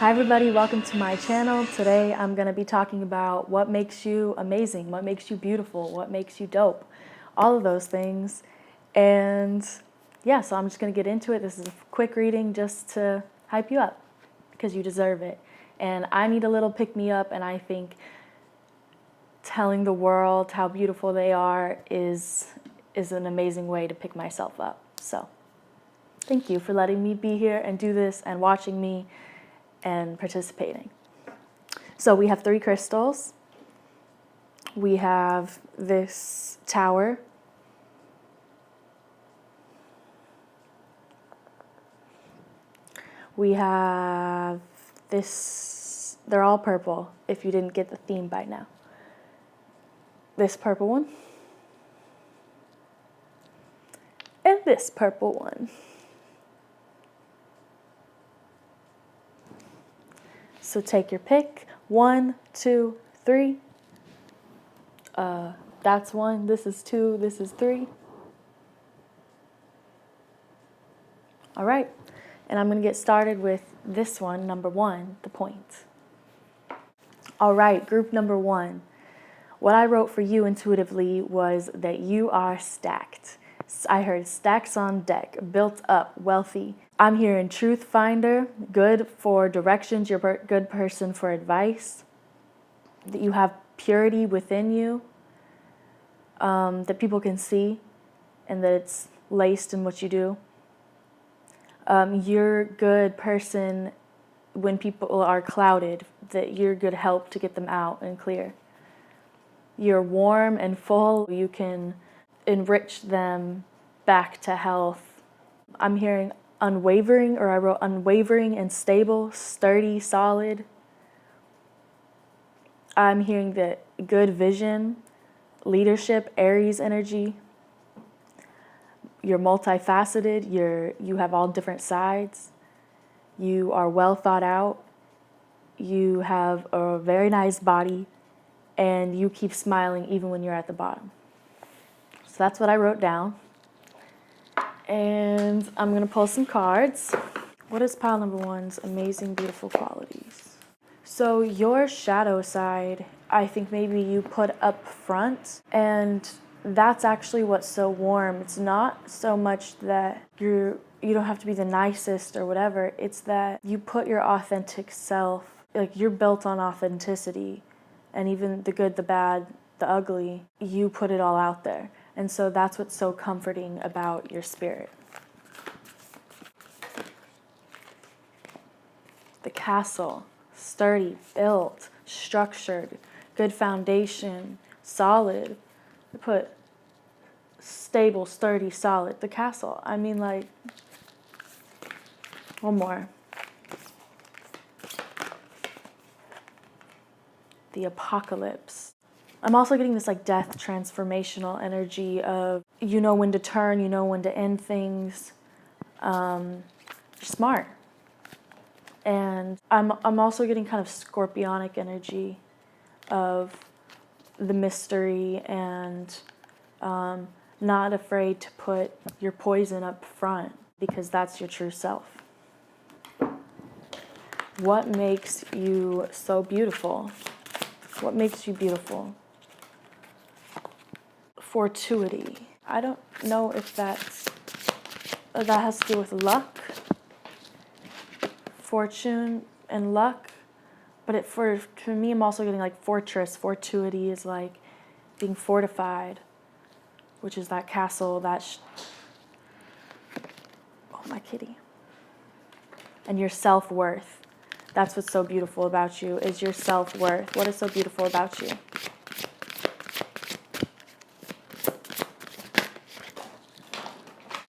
Hi everybody, welcome to my channel. Today I'm going to be talking about what makes you amazing, what makes you beautiful, what makes you dope, all of those things. And yeah, so I'm just going to get into it. This is a quick reading just to hype you up because you deserve it. And I need a little pick me up, and I think telling the world how beautiful they are is an amazing way to pick myself up. So thank you for letting me be here and do this and watching me and participating. So we have 3 crystals. We have this tower. We have this, they're all purple if you didn't get the theme by now. This purple one. And this purple one. So take your pick. 1, 2, 3. That's 1. This is 2. This is 3. All right. And I'm going to get started with this one, number 1, the point. All right, group number 1. What I wrote for you intuitively was that you are stacked. I heard stacks on deck, built up, wealthy. I'm hearing truth finder, good for directions, you're a good person for advice, that you have purity within you, that people can see, and that it's laced in what you do. You're a good person when people are clouded, that you're good help to get them out and clear. You're warm and full. You can enrich them back to health. I'm hearing unwavering, or I wrote unwavering and stable, sturdy, solid. I'm hearing that good vision, leadership, Aries energy. You're multifaceted. You have all different sides. You are well thought out. You have a very nice body, and you keep smiling even when you're at the bottom. So that's what I wrote down. And I'm going to pull some cards. What is pile number 1's amazing, beautiful qualities? So your shadow side, I think maybe you put up front, and that's actually what's so warm. It's not so much that you don't have to be the nicest or whatever. It's that you put your authentic self, like you're built on authenticity, and even the good, the bad, the ugly, you put it all out there. And so that's what's so comforting about your spirit. The castle, sturdy, built, structured, good foundation, solid. I put stable, sturdy, solid. The castle. I mean, like, one more. The apocalypse. I'm also getting this like death transformational energy of you know when to turn, you know when to end things. You're smart. And I'm also getting kind of scorpionic energy of the mystery and not afraid to put your poison up front because that's your true self. What makes you so beautiful? What makes you beautiful? Fortuity. I don't know if that has to do with luck, fortune, and luck, but for me, I'm also getting like fortress. Fortuity is like being fortified, which is that castle, oh, my kitty. And your self-worth. That's what's so beautiful about you, is your self-worth. What is so beautiful about you?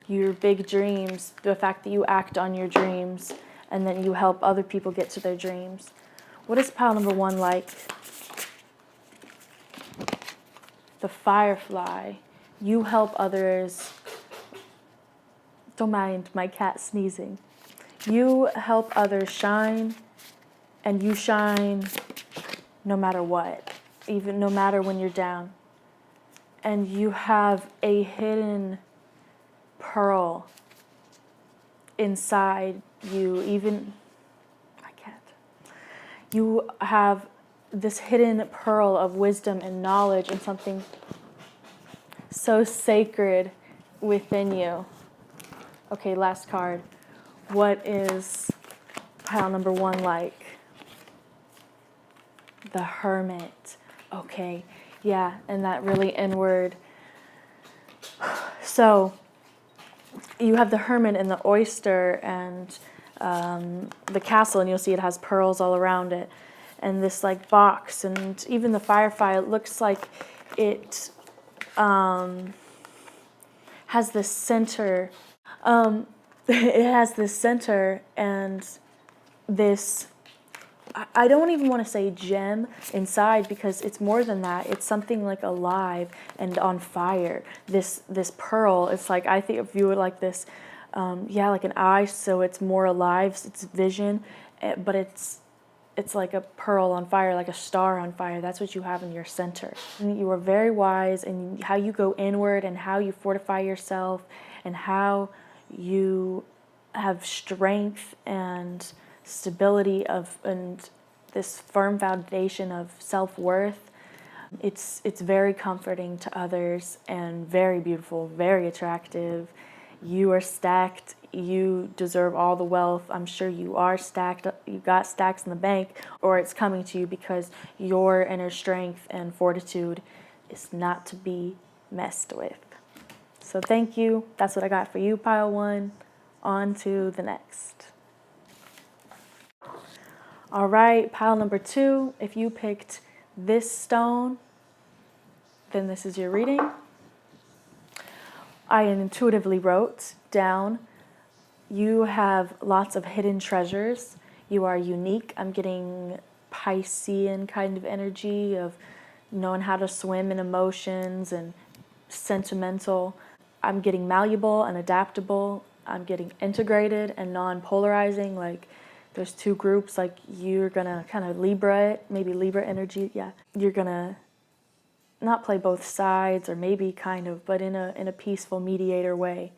Your big dreams, the fact that you act on your dreams, and then you help other people get to their dreams. What is pile number 1 like? The firefly. You help others. Don't mind my cat sneezing. You help others shine, and you shine no matter what, even no matter when you're down. And you have a hidden pearl inside you, even my cat. You have this hidden pearl of wisdom and knowledge and something so sacred within you. Okay, last card. What is pile number 1 like? The Hermit. Okay, yeah, and that really inward. So you have the Hermit and the oyster and the castle, and you'll see it has pearls all around it. And this like box, and even the firefly, it looks like it has this center. It has this center and this, I don't even want to say gem inside, because it's more than that. It's something like alive and on fire. This pearl, it's like, I think of you like this, like an eye, so it's more alive, it's vision, but it's like a pearl on fire, like a star on fire. That's what you have in your center. And you are very wise in how you go inward and how you fortify yourself and how you have strength and stability and this firm foundation of self-worth. It's very comforting to others and very beautiful, very attractive. You are stacked. You deserve all the wealth. I'm sure you are stacked. You got stacks in the bank, or it's coming to you, because your inner strength and fortitude is not to be messed with. So thank you. That's what I got for you, pile 1. On to the next. All right, pile number 2. If you picked this stone, then this is your reading. I intuitively wrote down, you have lots of hidden treasures. You are unique. I'm getting Piscean kind of energy of knowing how to swim in emotions and sentimental. I'm getting malleable and adaptable. I'm getting integrated and non-polarizing. Like there's 2 groups, like you're gonna kind of Libra it, maybe Libra energy, yeah. You're gonna not play both sides, or maybe kind of, but in a peaceful mediator way.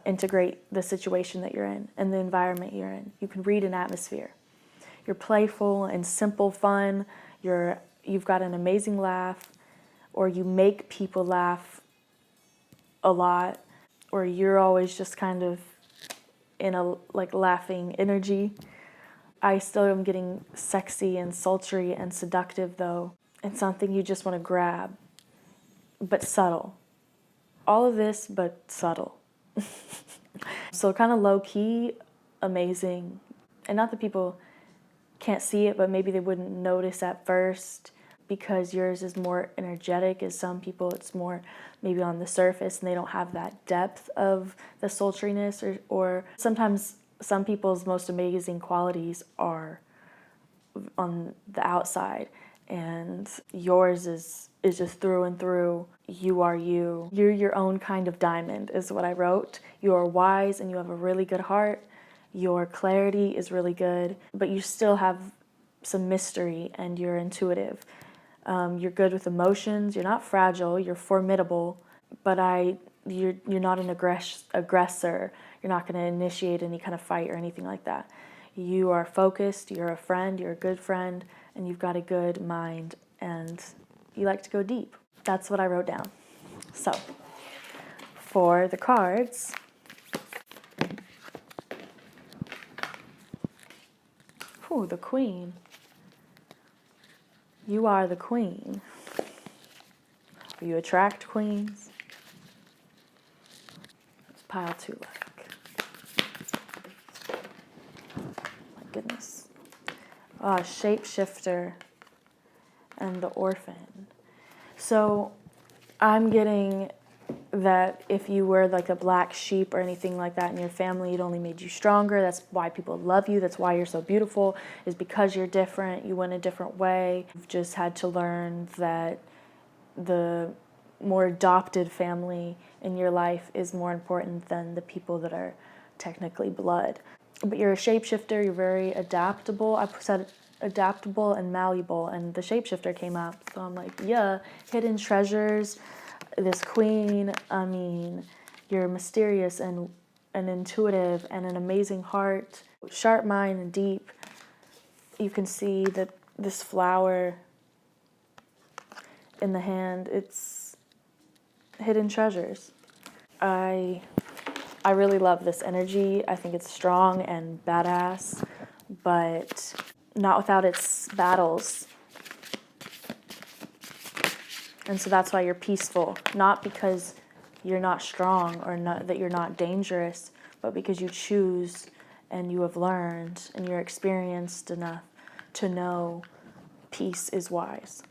Integrate the situation that you're in and the environment you're in. You can read an atmosphere. You're playful and simple fun. You've got an amazing laugh, or you make people laugh a lot, or you're always just kind of in a like laughing energy. I still am getting sexy and sultry and seductive though. It's something you just want to grab, but subtle. All of this, but subtle. So kind of low-key, amazing. And not that people can't see it, but maybe they wouldn't notice at first, because yours is more energetic. As some people, it's more maybe on the surface and they don't have that depth of the sultriness, or sometimes some people's most amazing qualities are on the outside, and yours is just through and through. You are you. You're your own kind of diamond is what I wrote. You are wise and you have a really good heart. Your clarity is really good, but you still have some mystery, and you're intuitive. You're good with emotions. You're not fragile. You're formidable, but you're not an aggressor. You're not going to initiate any kind of fight or anything like that. You are focused. You're a friend. You're a good friend, and you've got a good mind, and you like to go deep. That's what I wrote down. So, for the cards, the Queen. You are the Queen. You attract queens. What's pile 2 like? My goodness. Shapeshifter and the Orphan. So I'm getting that if you were like a black sheep or anything like that in your family, it only made you stronger. That's why people love you. That's why you're so beautiful, is because you're different. You went a different way. You've just had to learn that the more adopted family in your life is more important than the people that are technically blood. But you're a shapeshifter. You're very adaptable. I said adaptable and malleable, and the shapeshifter came up. So I'm like, yeah, hidden treasures. This Queen, I mean, you're mysterious and intuitive and an amazing heart, sharp mind and deep. You can see that this flower in the hand, it's hidden treasures. I really love this energy. I think it's strong and badass, but not without its battles. And so that's why you're peaceful, not because you're not strong or not, that you're not dangerous, but because you choose and you have learned and you're experienced enough to know peace is wise.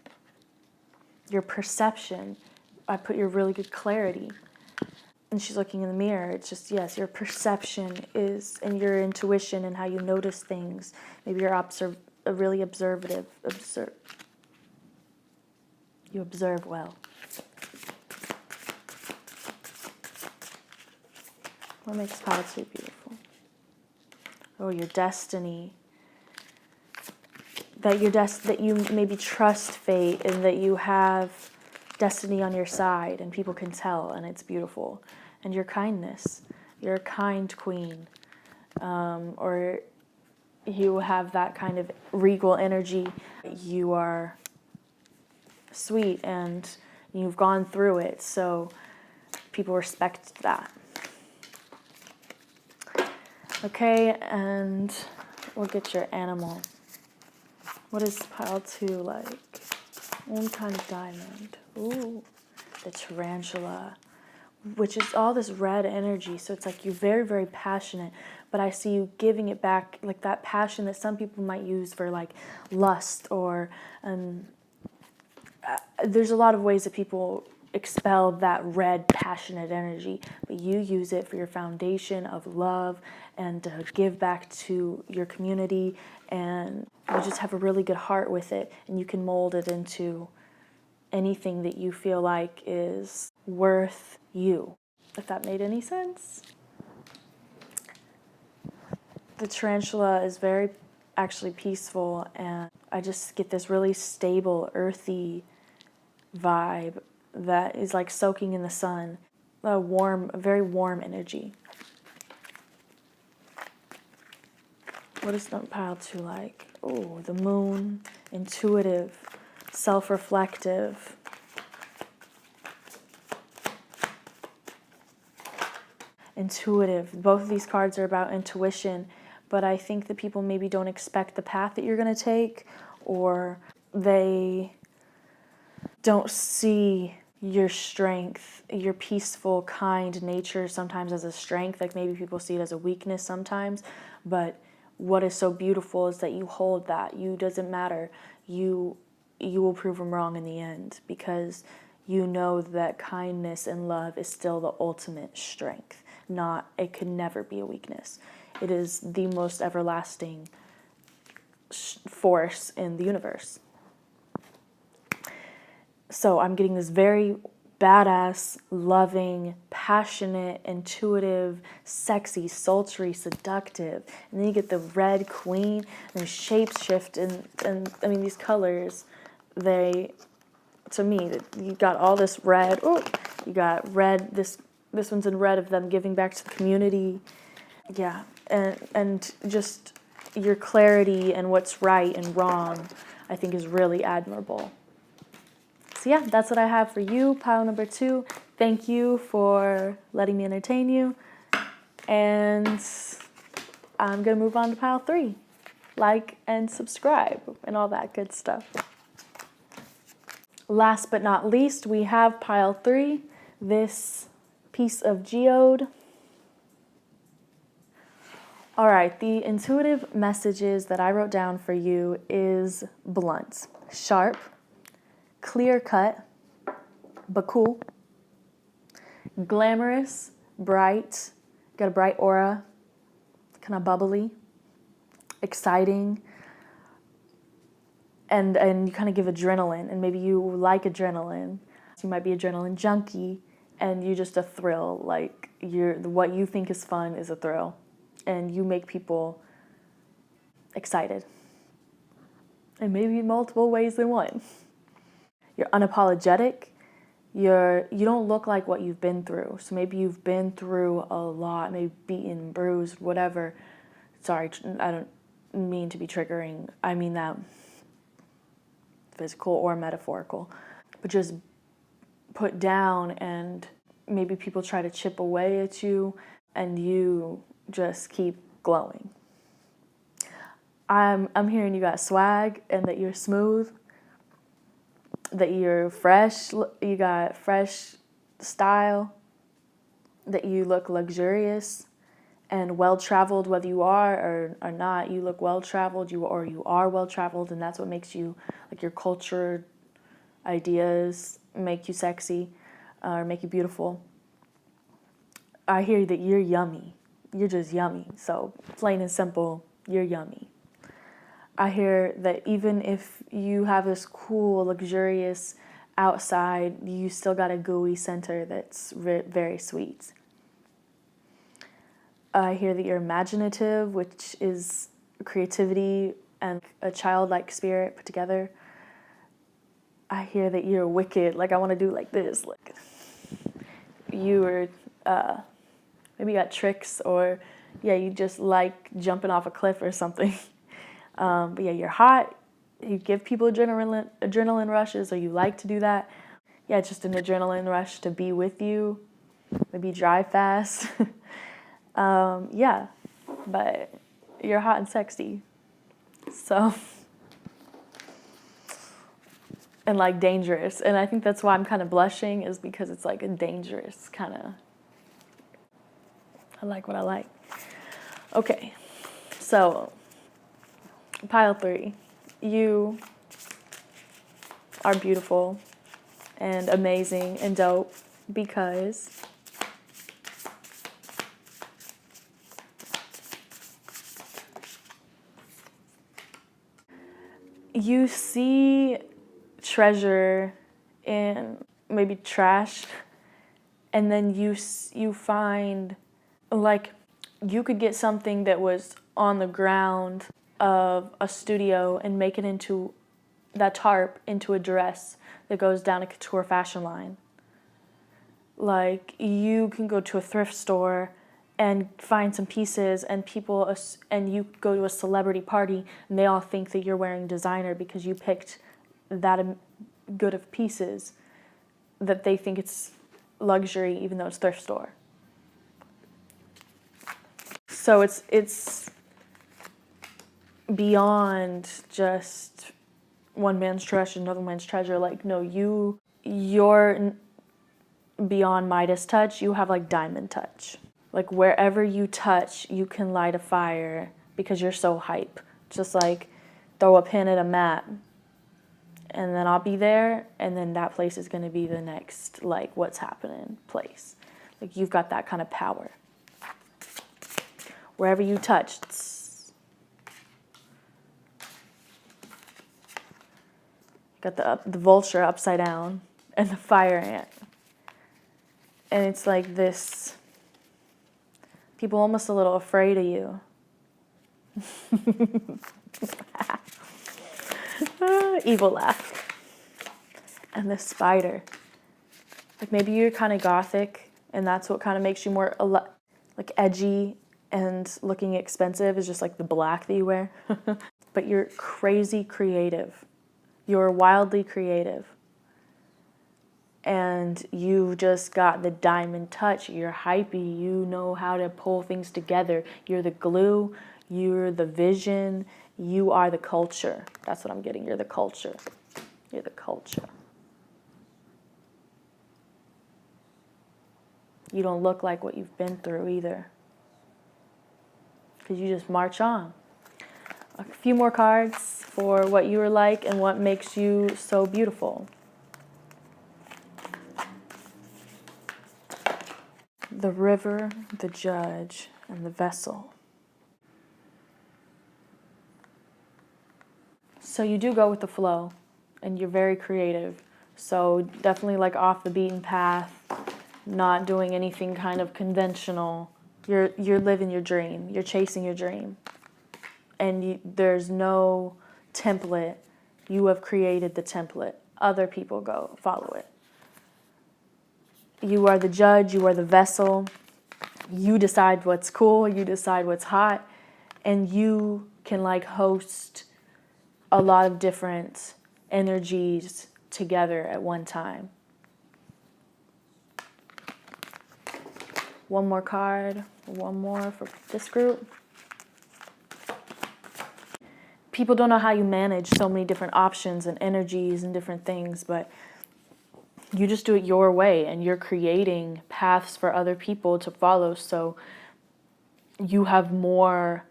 Your perception, I put your really good clarity. And she's looking in the mirror. It's just, yes, your perception is, and your intuition and how you notice things. Maybe you're really observative. You observe well. What makes pile 2 beautiful? Oh, your destiny. That you maybe trust fate and that you have destiny on your side and people can tell and it's beautiful. And your kindness. You're a kind queen. Or you have that kind of regal energy. You are sweet and you've gone through it, so people respect that. Okay, and we'll get your animal. What is pile 2 like? One kind of diamond. Ooh, the tarantula, which is all this red energy. So it's like you're very, very passionate, but I see you giving it back, like that passion that some people might use for like lust or there's a lot of ways that people expel that red, passionate energy, but you use it for your foundation of love and to give back to your community, and you just have a really good heart with it, and you can mold it into anything that you feel like is worth you, if that made any sense. The tarantula is very actually peaceful, and I just get this really stable, earthy vibe that is like soaking in the sun, a very warm energy. What is pile 2 like? Oh, the moon, intuitive, self-reflective. Intuitive. Both of these cards are about intuition, but I think that people maybe don't expect the path that you're going to take, or they don't see your strength, your peaceful, kind nature sometimes as a strength. Like maybe people see it as a weakness sometimes, but what is so beautiful is that you hold that. You doesn't matter. You will prove them wrong in the end, because you know that kindness and love is still the ultimate strength. It could never be a weakness. It is the most everlasting force in the universe. So I'm getting this very badass, loving, passionate, intuitive, sexy, sultry, seductive. And then you get the red queen and shapes shift. And I mean, these colors, to me, you got all this red. Oh, you got red. This one's in red of them giving back to the community. Yeah. And just your clarity and what's right and wrong, I think is really admirable. So yeah, that's what I have for you, pile number 2. Thank you for letting me entertain you. And I'm going to move on to pile 3. Like and subscribe and all that good stuff. Last but not least, we have pile 3, this piece of geode. All right, the intuitive messages that I wrote down for you is blunt, sharp, clear cut, but cool, glamorous, bright, got a bright aura, kind of bubbly, exciting, and you kind of give adrenaline, and maybe you like adrenaline. You might be adrenaline junkie, and you're just a thrill, like what you think is fun is a thrill, and you make people excited, and maybe multiple ways than one. You're unapologetic. You don't look like what you've been through. So maybe you've been through a lot, maybe beaten, bruised, whatever. Sorry, mean to be triggering. I mean that physical or metaphorical. But just put down, and maybe people try to chip away at you and you just keep glowing. I'm hearing you got swag, and that you're smooth, that you're fresh, you got fresh style, that you look luxurious and well-traveled. Whether you are or not, you look well-traveled, you are well-traveled, and that's what makes you, like, your cultured ideas make you sexy, or make you beautiful. I hear that you're yummy. You're just yummy. So plain and simple, you're yummy. I hear that even if you have this cool, luxurious outside, you still got a gooey center that's very sweet. I hear that you're imaginative, which is creativity and a childlike spirit put together. I hear that you're wicked. Like, I want to do like this. Like, you are, maybe you got tricks, or yeah, you just like jumping off a cliff or something. But yeah, you're hot. You give people adrenaline rushes, or you like to do that. Yeah, it's just an adrenaline rush to be with you. Maybe drive fast. Yeah, but you're hot and sexy. So, and like dangerous. And I think that's why I'm kind of blushing, is because it's like a dangerous kind of, I like what I like. Okay, so pile 3, you are beautiful and amazing and dope because you see treasure in maybe trash, and then you find, like, you could get something that was on the ground of a studio and make it into that tarp into a dress that goes down a couture fashion line. Like, you can go to a thrift store and find some pieces, and and you go to a celebrity party and they all think that you're wearing designer because you picked that good of pieces, that they think it's luxury even though it's thrift store. So it's beyond just one man's trash and another man's treasure. Like, no, you're beyond Midas touch. You have like diamond touch. Like, wherever you touch, you can light a fire because you're so hype. Just like throw a pin at a map, and then I'll be there, and then that place is going to be the next, like, what's happening place. Like, you've got that kind of power. Wherever you touch, got the vulture upside down and the fire ant. And it's like this, people almost a little afraid of you. Evil laugh. And the spider. Like, maybe you're kind of gothic, and that's what kind of makes you more like edgy and looking expensive, is just like the black that you wear. But you're crazy creative. You're wildly creative. And you just got the diamond touch. You're hypey. You know how to pull things together. You're the glue. You're the vision. You are the culture. That's what I'm getting. You're the culture. You're the culture. You don't look like what you've been through either, because you just march on. A few more cards for what you are like and what makes you so beautiful. The river, the judge, and the vessel. So you do go with the flow, and you're very creative. So definitely like off the beaten path, not doing anything kind of conventional. You're living your dream. You're chasing your dream. And there's no template. You have created the template. Other people go follow it. You are the judge. You are the vessel. You decide what's cool. You decide what's hot. And you can like host a lot of different energies together at one time. One more card, one more for this group. People don't know how you manage so many different options and energies and different things, but you just do it your way, and you're creating paths for other people to follow, so you have more,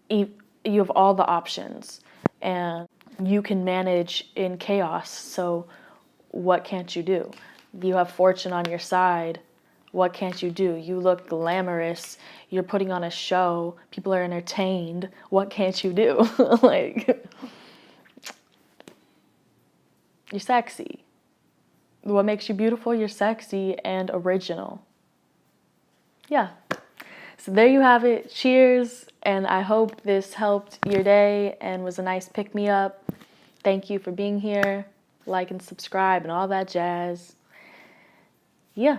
you have all the options, and you can manage in chaos. So what can't you do? You have fortune on your side. What can't you do? You look glamorous. You're putting on a show. People are entertained. What can't you do? Like, you're sexy. What makes you beautiful? You're sexy and original. Yeah. So there you have it. Cheers. And I hope this helped your day and was a nice pick-me-up. Thank you for being here. Like and subscribe and all that jazz. Yeah.